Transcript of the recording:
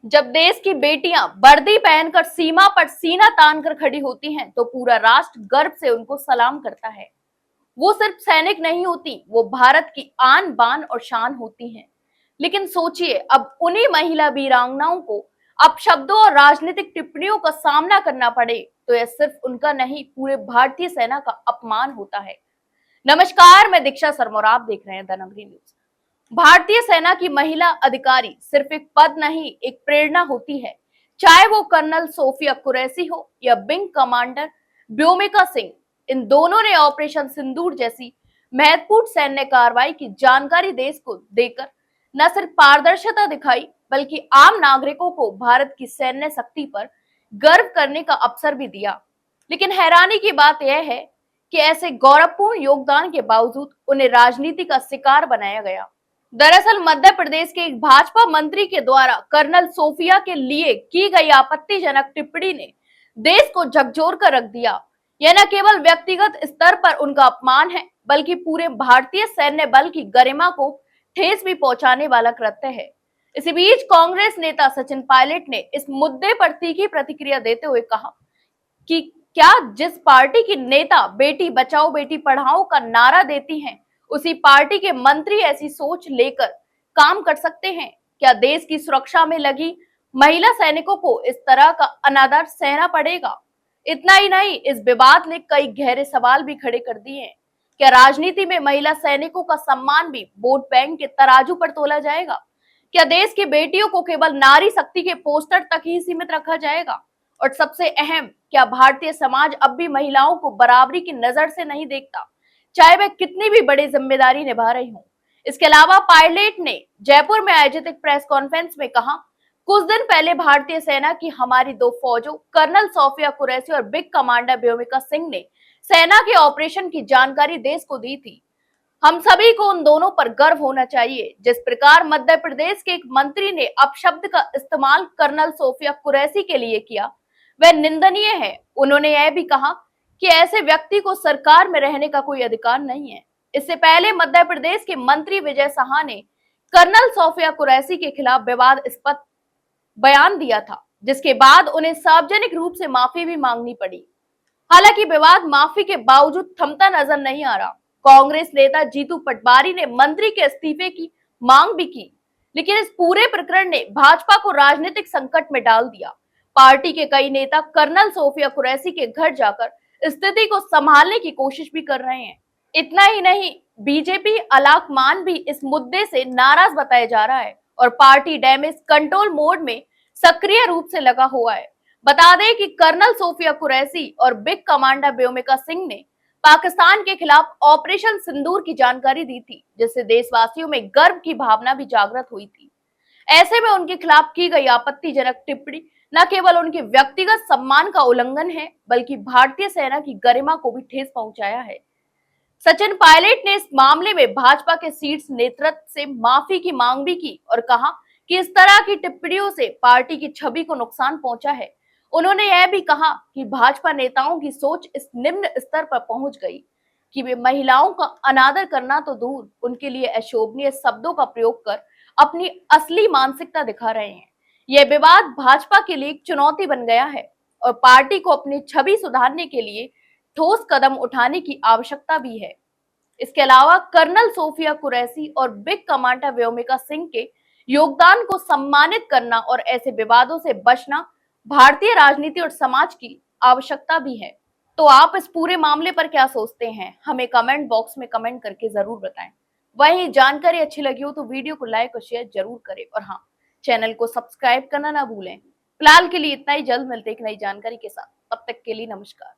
जब देश की बेटियां वर्दी पहनकर सीमा पर सीना तान कर खड़ी होती हैं, तो पूरा राष्ट्र गर्व से उनको सलाम करता है। वो सिर्फ सैनिक नहीं होती, वो भारत की आन बान और शान होती हैं। लेकिन सोचिए, अब उन्हीं महिला वीरांगनाओं को अपशब्दों और राजनीतिक टिप्पणियों का सामना करना पड़े, तो यह सिर्फ उनका नहीं, पूरे भारतीय सेना का अपमान होता है। नमस्कार, मैं दीक्षा शर्मा और आप देख रहे हैं द नगरी न्यूज। भारतीय सेना की महिला अधिकारी सिर्फ एक पद नहीं, एक प्रेरणा होती है। चाहे वो कर्नल सोफिया कुरैशी हो या विंग कमांडर व्योमिका सिंह, इन दोनों ने ऑपरेशन सिंदूर जैसी महत्वपूर्ण सैन्य कार्रवाई की जानकारी देश को देकर न सिर्फ पारदर्शिता दिखाई, बल्कि आम नागरिकों को भारत की सैन्य शक्ति पर गर्व करने का अवसर भी दिया। लेकिन हैरानी की बात यह है कि ऐसे गौरवपूर्ण योगदान के बावजूद उन्हें राजनीति का शिकार बनाया गया। दरअसल मध्य प्रदेश के एक भाजपा मंत्री के द्वारा कर्नल सोफिया के लिए की गई आपत्तिजनक टिप्पणी ने देश को झकझोर कर रख दिया। यह न केवल व्यक्तिगत स्तर पर उनका अपमान है, बल्कि पूरे भारतीय सैन्य बल की गरिमा को ठेस भी पहुंचाने वाला कृत्य है। इसी बीच कांग्रेस नेता सचिन पायलट ने इस मुद्दे पर तीखी प्रतिक्रिया देते हुए कहा कि क्या जिस पार्टी की नेता बेटी बचाओ बेटी पढ़ाओ का नारा देती हैं, उसी पार्टी के मंत्री ऐसी सोच लेकर काम कर सकते हैं? क्या देश की सुरक्षा में लगी महिला सैनिकों को इस तरह का अनादर सहना पड़ेगा? इतना ही नहीं, इस विवाद ने कई गहरे सवाल भी खड़े कर दिए हैं। क्या राजनीति में महिला सैनिकों का सम्मान भी वोट बैंक के तराजू पर तोला जाएगा? क्या देश की बेटियों को केवल नारी शक्ति के पोस्टर तक ही सीमित रखा जाएगा? और सबसे अहम, क्या भारतीय समाज अब भी महिलाओं को बराबरी की नजर से नहीं देखता, चाहे वे कितनी भी बड़ी जिम्मेदारी निभा रही हों? इसके अलावा पायलट ने जयपुर में आयोजित एक प्रेस कॉन्फ्रेंस में कहा, कुछ दिन पहले भारतीय सेना की हमारी दो फौजों कर्नल सोफिया कुरैशी और बिग कमांडर व्योमिका सिंह ने सेना के ऑपरेशन की जानकारी देश को दी थी। हम सभी को उन दोनों पर गर्व होना चाहिए। जिस प्रकार मध्य प्रदेश के एक मंत्री ने अपशब्द का इस्तेमाल कर्नल सोफिया कुरैशी के लिए किया, वह निंदनीय है। उन्होंने यह भी कहा कि ऐसे व्यक्ति को सरकार में रहने का कोई अधिकार नहीं है। इससे पहले मध्य प्रदेश के मंत्री विजय साहा ने कर्नल सोफिया कुरैशी के खिलाफ विवादास्पद बयान दिया था, जिसके बाद उन्हें सार्वजनिक रूप से माफी भी मांगनी पड़ी। हालांकि विवाद माफी के बावजूद थमता नजर नहीं आ रहा। कांग्रेस नेता जीतू पटवारी ने मंत्री के इस्तीफे की मांग भी की, लेकिन इस पूरे प्रकरण ने भाजपा को राजनीतिक संकट में डाल दिया। पार्टी के कई नेता कर्नल सोफिया कुरैशी के घर जाकर स्थिति को संभालने की कोशिश भी कर रहे हैं। इतना ही नहीं, बीजेपी अलाकमान भी इस मुद्दे से नाराज बताया जा रहा है और पार्टी डैमेज कंट्रोल मोड में सक्रिय रूप से लगा हुआ है। बता दें कि कर्नल सोफिया कुरैशी और बिग कमांडर व्योमिका सिंह ने पाकिस्तान के खिलाफ ऑपरेशन सिंदूर की जानकारी दी थी, जिससे देशवासियों में गर्व की भावना भी जागृत हुई थी। ऐसे में उनके खिलाफ की गई आपत्तिजनक टिप्पणी न केवल उनके व्यक्तिगत सम्मान का उल्लंघन है, बल्कि भारतीय सेना की गरिमा को भी ठेस पहुंचाया है। सचिन पायलट ने इस मामले में भाजपा के शीर्ष नेतृत्व से माफी की मांग भी की और कहा कि इस तरह की टिप्पणियों से पार्टी की छवि को नुकसान पहुंचा है। उन्होंने यह भी कहा कि भाजपा नेताओं की सोच इस निम्न स्तर पर पहुंच गई कि वे महिलाओं का अनादर करना तो दूर, उनके लिए अशोभनीय शब्दों का प्रयोग कर अपनी असली मानसिकता दिखा रहे हैं। यह विवाद भाजपा के लिए एक चुनौती बन गया है और पार्टी को अपनी छवि सुधारने के लिए ठोस कदम उठाने की आवश्यकता भी है। इसके अलावा कर्नल सोफिया कुरैशी और बिग कमांडर व्योमिका सिंह के योगदान को सम्मानित करना और ऐसे विवादों से बचना भारतीय राजनीति और समाज की आवश्यकता भी है। तो आप इस पूरे मामले पर क्या सोचते हैं? हमें कमेंट बॉक्स में कमेंट करके जरूर बताएं। वहीं जानकारी अच्छी लगी हो तो वीडियो को लाइक और शेयर जरूर करें और हाँ, चैनल को सब्सक्राइब करना ना भूलें। फिलहाल के लिए इतना ही, जल्द मिलते एक नई जानकारी के साथ। तब तक के लिए नमस्कार।